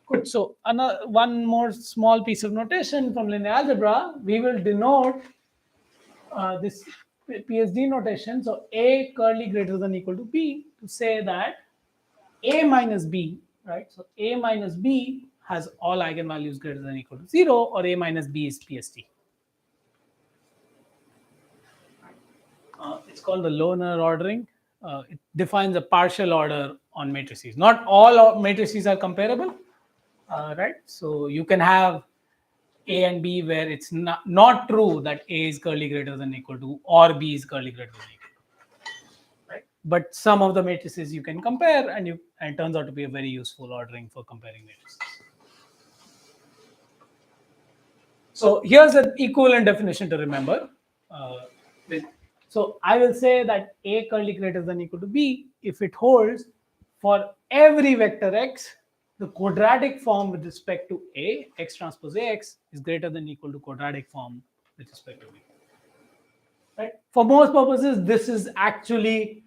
Good. So one more small piece of notation from linear algebra. We will denote this PSD notation. So A curly greater than equal to B to say that A minus B right? So A minus B has all eigenvalues greater than or equal to 0, or A minus B is PST. It's called the Lohner ordering. It defines a partial order on matrices. Not all matrices are comparable, right? So you can have A and B where it's not true that A is curly greater than or equal to, or B is curly greater than or equal to, right? But some of the matrices you can compare, and it turns out to be a very useful ordering for comparing matrices. So here's an equivalent definition to remember. So I will say that A curly greater than or equal to B if it holds for every vector x, the quadratic form with respect to A, x transpose Ax, is greater than or equal to quadratic form with respect to B. Right? For most purposes, this is actually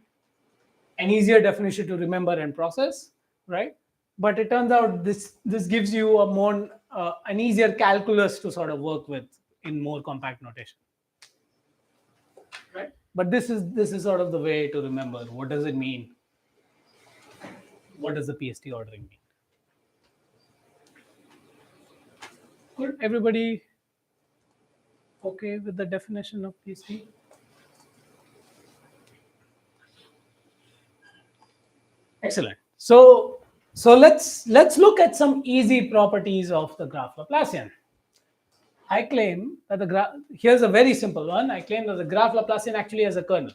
an easier definition to remember and process, right? But it turns out this gives you a more an easier calculus to sort of work with in more compact notation. Right? But this is sort of the way to remember. What does it mean? What does the PST ordering mean? Good. Everybody okay with the definition of PST? Excellent. So let's look at some easy properties of the graph Laplacian. I claim that the graph, here's a very simple one. I claim that the graph Laplacian actually has a kernel.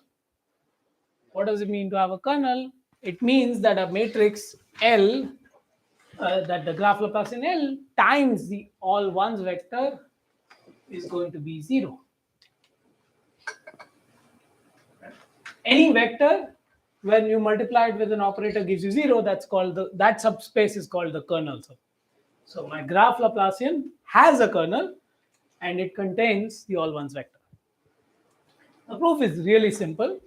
What does it mean to have a kernel? It means that a matrix L, that the graph Laplacian L times the all ones vector is going to be 0. Any vector, when you multiply it with an operator, gives you 0. That's called that subspace is called the kernel. So my graph Laplacian has a kernel, and it contains the all ones vector. The proof is really simple.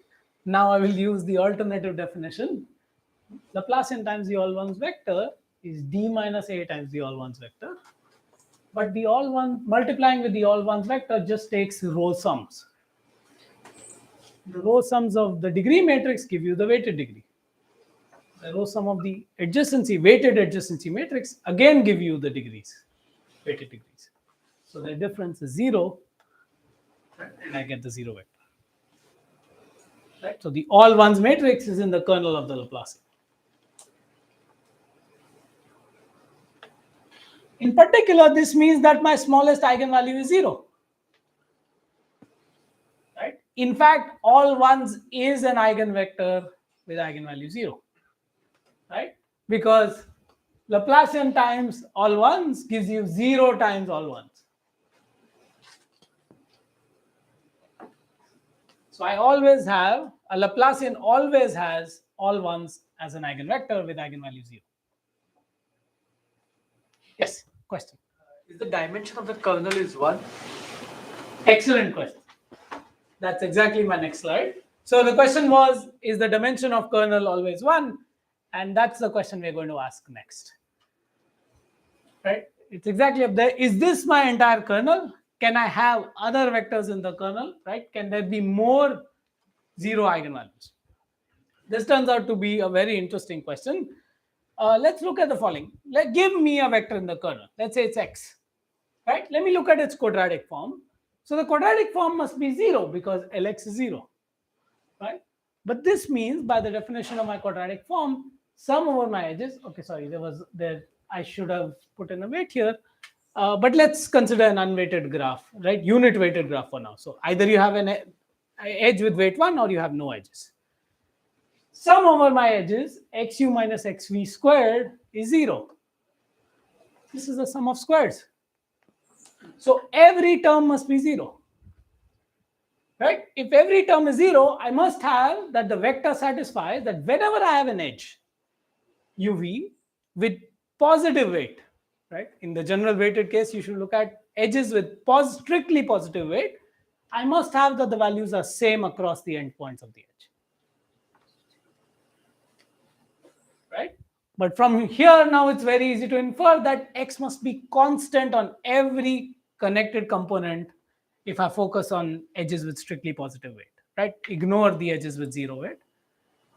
Now I will use the alternative definition. Laplacian times the all ones vector is d minus a times the all ones vector. But the all one multiplying with the all ones vector just takes row sums. The row sums of the degree matrix give you the weighted degree. The row sum of the weighted adjacency matrix again give you the degrees, weighted degrees. So the difference is 0, and I get the 0 vector. Right? So the all ones matrix is in the kernel of the Laplacian. In particular, this means that my smallest eigenvalue is 0. Right? In fact, all ones is an eigenvector with eigenvalue 0. Right? Because Laplacian times all ones gives you 0 times all ones. So I always have, a Laplacian always has all ones as an eigenvector with eigenvalue 0. Yes, question. Is the dimension of the kernel is 1? Excellent question. That's exactly my next slide. So the question was, is the dimension of kernel always 1? And that's the question we're going to ask next. Right? It's exactly up there. Is this my entire kernel? Can I have other vectors in the kernel? Right? Can there be more 0 eigenvalues? This turns out to be a very interesting question. Let's look at the following. Give me a vector in the kernel. Let's say it's x. Right? Let me look at its quadratic form. So the quadratic form must be 0 because Lx is 0. Right? But this means, by the definition of my quadratic form, sum over my edges. Okay, sorry, I should have put in a weight here. But let's consider an unweighted graph, right? Unit weighted graph for now. So either you have an edge with weight 1 or you have no edges. Sum over my edges, xu minus xv squared is 0. This is the sum of squares. So every term must be 0. Right? If every term is 0, I must have that the vector satisfies that whenever I have an edge, uv, with positive weight, right? In the general weighted case, you should look at edges with strictly positive weight. I must have that the values are same across the endpoints of the edge. Right? But from here now, it's very easy to infer that x must be constant on every connected component if I focus on edges with strictly positive weight. Right? Ignore the edges with 0 weight.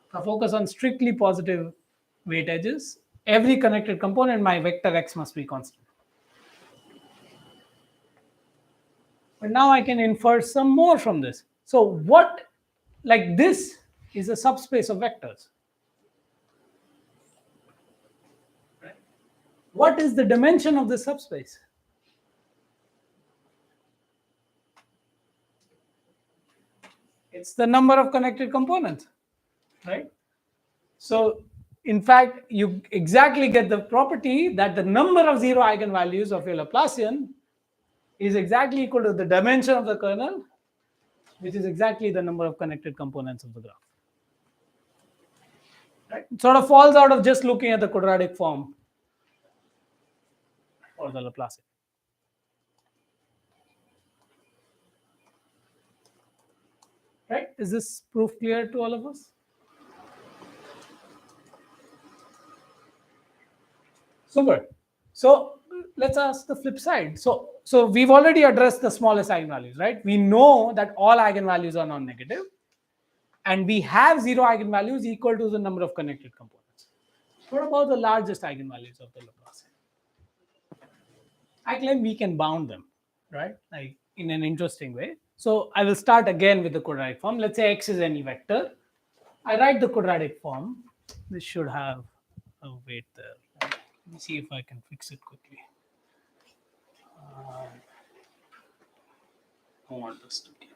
If I focus on strictly positive weight edges, every connected component, my vector x must be constant. But now I can infer some more from this. So what, like this is a subspace of vectors. What is the dimension of the subspace? It's the number of connected components, right? So in fact, you exactly get the property that the number of zero eigenvalues of your Laplacian is exactly equal to the dimension of the kernel, which is exactly the number of connected components of the graph. Right? It sort of falls out of just looking at the quadratic form or the Laplacian. Right? Is this proof clear to all of us? Super. So let's ask the flip side. So we've already addressed the smallest eigenvalues, right? We know that all eigenvalues are non-negative, and we have zero eigenvalues equal to the number of connected components. What about the largest eigenvalues of the Laplacian? I claim we can bound them, right? Like in an interesting way. So I will start again with the quadratic form. Let's say x is any vector. I write the quadratic form. This should have a weight there. Let me see if I can fix it quickly. I want this to be.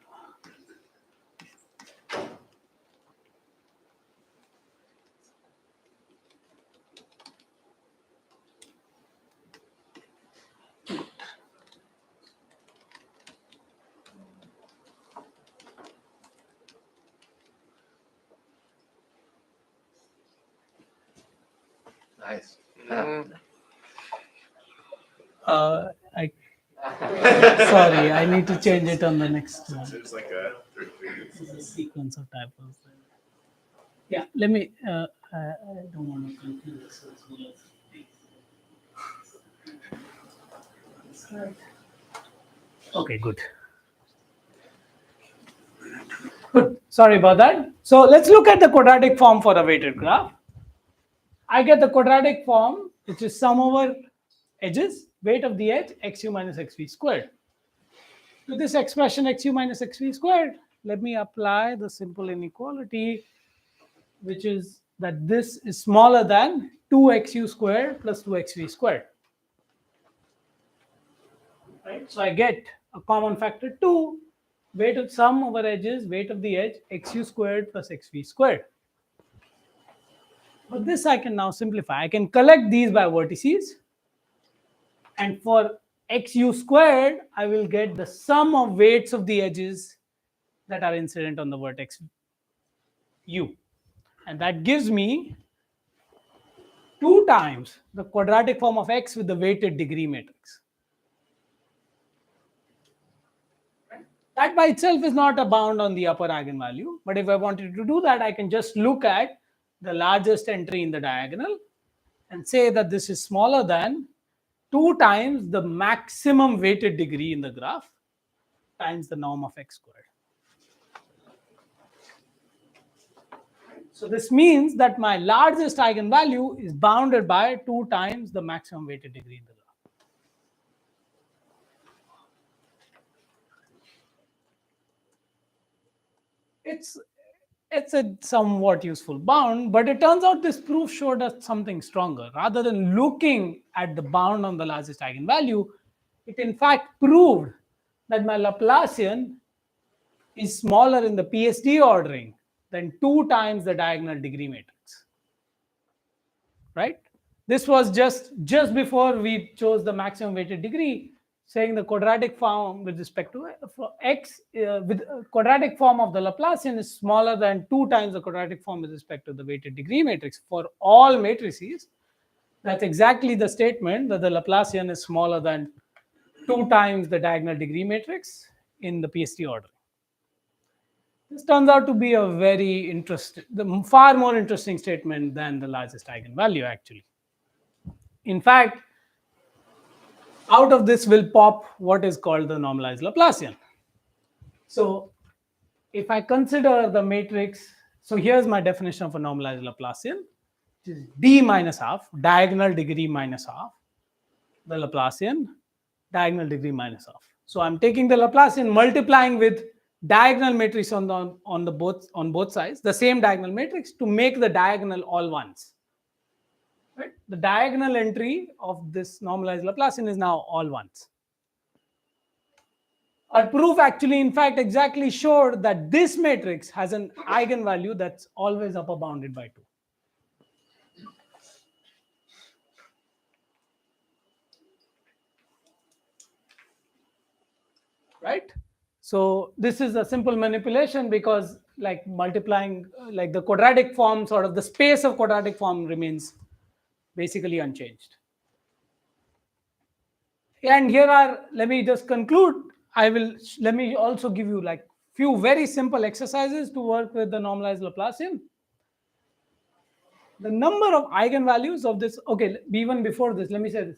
Nice. I sorry, I need to change it on the next one. It's like a Sequence of typos. Yeah, let me. I don't want to confuse this as well. Okay, good. Good. Sorry about that. So let's look at the quadratic form for a weighted graph. I get the quadratic form, which is sum over edges, weight of the edge, xu minus xv squared. To this expression xu minus xv squared, let me apply the simple inequality, which is that this is smaller than 2xu squared plus 2xv squared. Right? So I get a common factor 2, weight of sum over edges, weight of the edge, xu squared plus xv squared. But this I can now simplify. I can collect these by vertices. And for xu squared, I will get the sum of weights of the edges that are incident on the vertex u. And that gives me 2 times the quadratic form of x with the weighted degree matrix. That by itself is not a bound on the upper eigenvalue. But if I wanted to do that, I can just look at the largest entry in the diagonal and say that this is smaller than 2 times the maximum weighted degree in the graph times the norm of x squared. So this means that my largest eigenvalue is bounded by 2 times the maximum weighted degree in the graph. It's a somewhat useful bound, but it turns out this proof showed us something stronger. Rather than looking at the bound on the largest eigenvalue, it in fact proved that my Laplacian is smaller in the PSD ordering than 2 times the diagonal degree matrix. Right? This was just before we chose the maximum weighted degree, saying the quadratic form with respect to x with quadratic form of the Laplacian is smaller than 2 times the quadratic form with respect to the weighted degree matrix for all matrices. That's exactly the statement that the Laplacian is smaller than 2 times the diagonal degree matrix in the PSD order. This turns out to be a very interesting, far more interesting statement than the largest eigenvalue actually. In fact, out of this will pop what is called the normalized Laplacian. So if I consider the matrix, so here's my definition of a normalized Laplacian. which is d minus half, diagonal degree minus half, the Laplacian, diagonal degree minus half. So I'm taking the Laplacian, multiplying with diagonal matrix on both sides, the same diagonal matrix, to make the diagonal all ones. Right? The diagonal entry of this normalized Laplacian is now all ones. Our proof actually, in fact, exactly showed that this matrix has an eigenvalue that's always upper bounded by 2. Right? So this is a simple manipulation because like multiplying, like the quadratic form, sort of the space of quadratic form remains basically unchanged. And here are, let me just conclude. Let me also give you like few very simple exercises to work with the normalized Laplacian. The number of eigenvalues of this, okay, even before this, let me say this.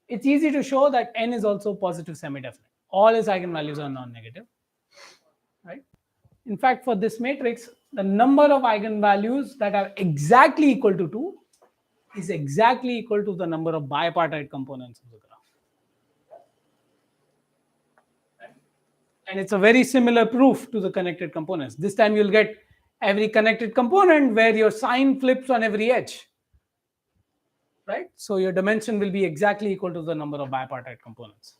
It's easy to show that n is also positive semidefinite. All its eigenvalues are non-negative, right? In fact, for this matrix, the number of eigenvalues that are exactly equal to 2 is exactly equal to the number of bipartite components of the graph. And it's a very similar proof to the connected components. This time you'll get every connected component where your sign flips on every edge. Right? So your dimension will be exactly equal to the number of bipartite components.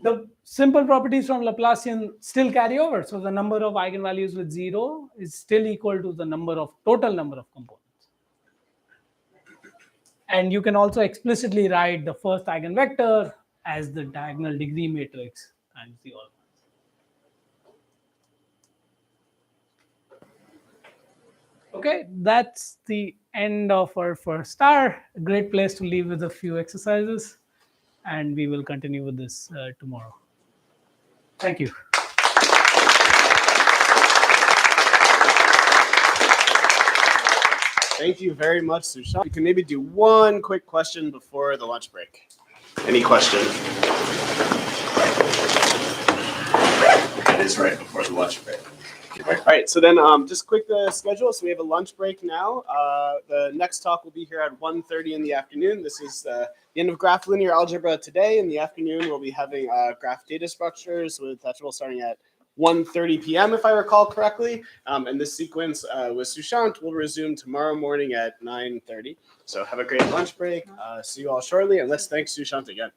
The simple properties from Laplacian still carry over. So the number of eigenvalues with 0 is still equal to the total number of components. And you can also explicitly write the first eigenvector as the diagonal degree matrix times the all ones. Okay, that's the end of our first hour. A great place to leave with a few exercises, and we will continue with this tomorrow. Thank you. Thank you very much, Sushant. You can maybe do one quick question before the lunch break. Any question? It is right before the lunch break. All right, so then just quick schedule. So we have a lunch break now. The next talk will be here at 1:30 in the afternoon. This is the end of graph linear algebra today. In the afternoon, we'll be having graph data structures with Tetrable starting at 1:30 p.m. if I recall correctly. And this sequence with Sushant will resume tomorrow morning at 9:30. So have a great lunch break. See you all shortly, and let's thank Sushant again.